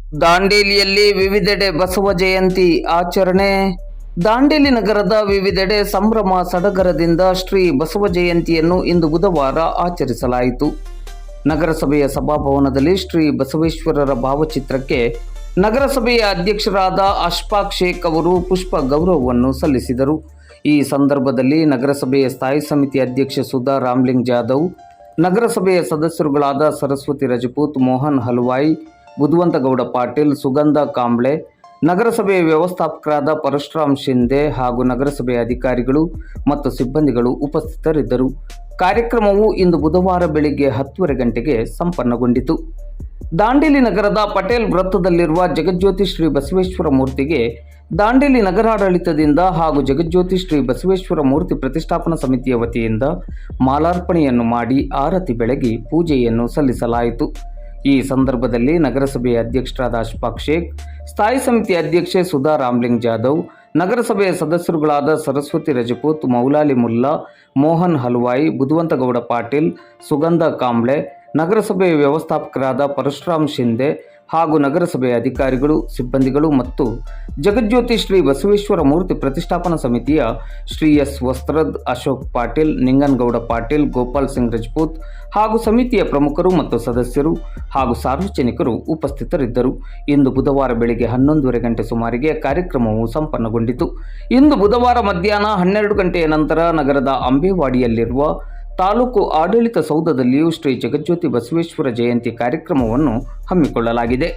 ದಾಂಡೇಲಿಯಲ್ಲಿ ವಿವಿಧೆಡೆ ಬಸವ ಜಯಂತಿ ಆಚರಣೆ. ದಾಂಡೇಲಿ ನಗರದ ವಿವಿಧೆಡೆ ಸಂಭ್ರಮ ಸಡಗರದಿಂದ ಶ್ರೀ ಬಸವ ಜಯಂತಿಯನ್ನು ಇಂದು ಬುಧವಾರ ಆಚರಿಸಲಾಯಿತು. ನಗರಸಭೆಯ ಸಭಾಭವನದಲ್ಲಿ ಶ್ರೀ ಬಸವೇಶ್ವರರ ಭಾವಚಿತ್ರಕ್ಕೆ ನಗರಸಭೆಯ ಅಧ್ಯಕ್ಷರಾದ ಅಶ್ಫಾಕ್ ಶೇಖ್ ಅವರು ಪುಷ್ಪ ಗೌರವವನ್ನು ಸಲ್ಲಿಸಿದರು. ಈ ಸಂದರ್ಭದಲ್ಲಿ ನಗರಸಭೆಯ ಸ್ಥಾಯಿ ಸಮಿತಿ ಅಧ್ಯಕ್ಷ ಸುಧಾ ರಾಮ್ಲಿಂಗ್ ಜಾಧವ್, ನಗರಸಭೆಯ ಸದಸ್ಯರುಗಳಾದ ಸರಸ್ವತಿ ರಜಪೂತ್, ಮೋಹನ್ ಹಲವಾಯಿ, ಬುದ್ವಂತಗೌಡ ಪಾಟೀಲ್, ಸುಗಂಧ ಕಾಂಬ್ಳೆ, ನಗರಸಭೆಯ ವ್ಯವಸ್ಥಾಪಕರಾದ ಪರಶುರಾಮ್ ಶಿಂದೆ ಹಾಗೂ ನಗರಸಭೆಯ ಅಧಿಕಾರಿಗಳು ಮತ್ತು ಸಿಬ್ಬಂದಿಗಳು ಉಪಸ್ಥಿತರಿದ್ದರು. ಕಾರ್ಯಕ್ರಮವು ಇಂದು ಬುಧವಾರ ಬೆಳಿಗ್ಗೆ 10:30 ಗಂಟೆಗೆ ಸಂಪನ್ನಗೊಂಡಿತು. ದಾಂಡೇಲಿ ನಗರದ ಪಟೇಲ್ ವೃತ್ತದಲ್ಲಿರುವ ಜಗಜ್ಯೋತಿ ಶ್ರೀ ಬಸವೇಶ್ವರ ಮೂರ್ತಿಗೆ ದಾಂಡೇಲಿ ನಗರಾಡಳಿತದಿಂದ ಹಾಗೂ ಜಗಜ್ಯೋತಿ ಶ್ರೀ ಬಸವೇಶ್ವರ ಮೂರ್ತಿ ಪ್ರತಿಷ್ಠಾಪನಾ ಸಮಿತಿಯ ವತಿಯಿಂದ ಮಾಲಾರ್ಪಣೆಯನ್ನು ಮಾಡಿ ಆರತಿ ಬೆಳಗಿ ಪೂಜೆಯನ್ನು ಸಲ್ಲಿಸಲಾಯಿತು. ಈ ಸಂದರ್ಭದಲ್ಲಿ ನಗರಸಭೆಯ ಅಧ್ಯಕ್ಷರಾದ ಅಶ್ಫಾಕ್ ಶೇಖ್, ಸ್ಥಾಯಿ ಸಮಿತಿ ಅಧ್ಯಕ್ಷೆ ಸುಧಾ ರಾಮ್ಲಿಂಗ್ ಜಾಧವ್, ನಗರಸಭೆಯ ಸದಸ್ಯರುಗಳಾದ ಸರಸ್ವತಿ ರಜಪೂತ್, ಮೌಲಾಲಿ ಮುಲ್ಲಾ, ಮೋಹನ್ ಹಲವಾಯಿ, ಬುದ್ವಂತಗೌಡ ಪಾಟೀಲ್, ಸುಗಂಧ ಕಾಂಬ್ಳೆ, ನಗರಸಭೆಯ ವ್ಯವಸ್ಥಾಪಕರಾದ ಪರಶುರಾಮ್ ಶಿಂದೆ ಹಾಗೂ ನಗರಸಭೆಯ ಅಧಿಕಾರಿಗಳು, ಸಿಬ್ಬಂದಿಗಳು ಮತ್ತು ಜಗಜ್ಯೋತಿ ಶ್ರೀ ಬಸವೇಶ್ವರ ಮೂರ್ತಿ ಪ್ರತಿಷ್ಠಾಪನಾ ಸಮಿತಿಯ ಶ್ರೀ ಎಸ್ ವಸ್ತ್ರದ್, ಅಶೋಕ್ ಪಾಟೀಲ್, ನಿಂಗನಗೌಡ ಪಾಟೀಲ್, ಗೋಪಾಲ್ ಸಿಂಗ್ ರಜಪೂತ್ ಹಾಗೂ ಸಮಿತಿಯ ಪ್ರಮುಖರು ಮತ್ತು ಸದಸ್ಯರು ಹಾಗೂ ಸಾರ್ವಜನಿಕರು ಉಪಸ್ಥಿತರಿದ್ದರು. ಇಂದು ಬುಧವಾರ ಬೆಳಿಗ್ಗೆ 11:30 ಗಂಟೆ ಸುಮಾರಿಗೆ ಕಾರ್ಯಕ್ರಮವು ಸಂಪನ್ನಗೊಂಡಿತು. ಇಂದು ಬುಧವಾರ ಮಧ್ಯಾಹ್ನ 12 ಗಂಟೆಯ ನಂತರ ನಗರದ ಅಂಬೇವಾಡಿಯಲ್ಲಿರುವ ತಾಲೂಕು ಆಡಳಿತ ಸೌಧದಲ್ಲಿಯೂ ಶ್ರೀ ಜಗಜ್ಯೋತಿ ಬಸವೇಶ್ವರ ಜಯಂತಿ ಕಾರ್ಯಕ್ರಮವನ್ನು ಹಮ್ಮಿಕೊಳ್ಳಲಾಗಿದೆ.